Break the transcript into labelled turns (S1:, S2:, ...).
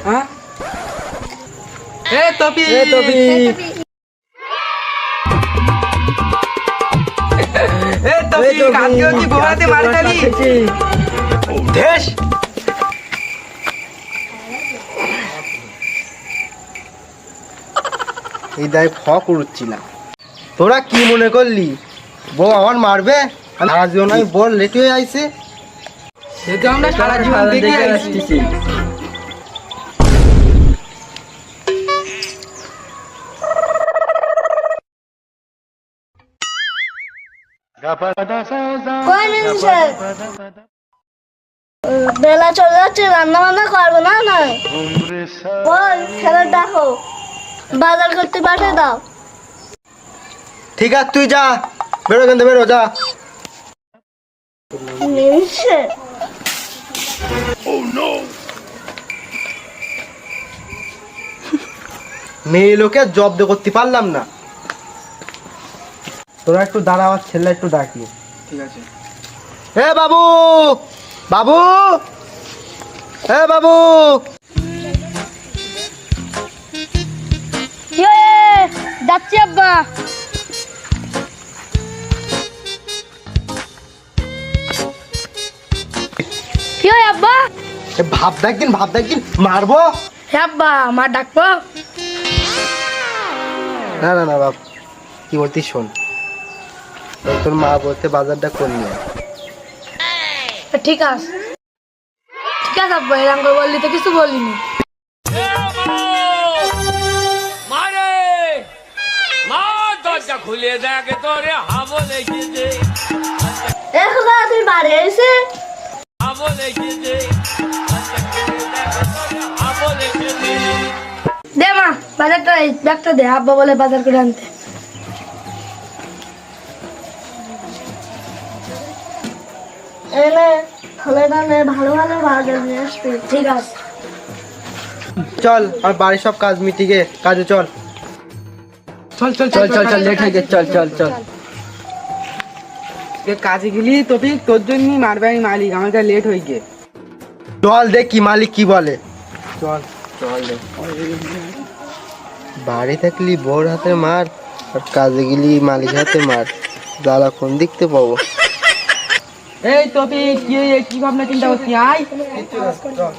S1: হ্যাঁ এ টপি কালকেও কি গোড়াতে মার খালি দেশ
S2: এই দায় ফ করছিলাম। তোরা কি মনে করলি বউ আমার মারবে? আর জন্য বল লেট হয়ে আইছে।
S1: সে তো আমরা সারা জীবন দেখে আসছি।
S3: বেলা চলে যাচ্ছে, রান্না বান্না করবো না না বল, খেলা দেখো, বাজার করতে পাঠিয়ে দাও।
S2: ঠিক আছে তুই যা, বেরো কিন্তু বেরো যা। মেয়ে লোকে জব্দ করতে পারলাম না। তোরা একটু দাঁড়া, আমার ছেলে একটু ডাকি।
S1: ঠিক আছে।
S2: এ বাবু, বাবু, এ বাবু,
S3: যাচ্ছি আব্বা। কি হয় আব্বা?
S2: ভাব দেখদিন, ভাব দেখদিন মারবো।
S3: হ্যাঁ আব্বা, মা ডাকবো?
S2: না না না বাপ, কি বলতিস শোন, তোর মা বলতে বাজারটা করলি।
S3: ঠিক আছে, ঠিক আছে আব্বা, এরকম করে বললি তো কিছু বলিনি।
S4: খুলে দেখে তোরে হাবল এসেছে,
S3: তুই বাড়ি এসে
S4: হাবল এসেছে, হাবল এসেছে।
S3: দে মা বাজারটা, এই ব্যাগটা দে, আব্বা বলে বাজার করে আনতে। এনে থালাটা নে, ভালো ভালো বাজার নিয়ে আসবে। ঠিক আছে
S2: চল, আমার বাড়ির সব কাজ মিটিয়ে কাজে চল।
S1: চল চল চল চল চল লেট হয়ে গেছে, চল চল চল। কাজে গেলি টপি, তোর জন্যই মারবে আমি মালিক, আমার কাছে লেট হয়ে গিয়ে।
S2: চল দেখ কি মালিক কি বলে।
S1: চল চল
S2: বাড়ি থাকলি বউর হাতে মার, আর কাজে গেলি মালিক হাতে মার, জ্বালা কোন দেখতে পাবো।
S1: এই টপি কি ভাবনা চিন্তা করছি? আয়
S2: চল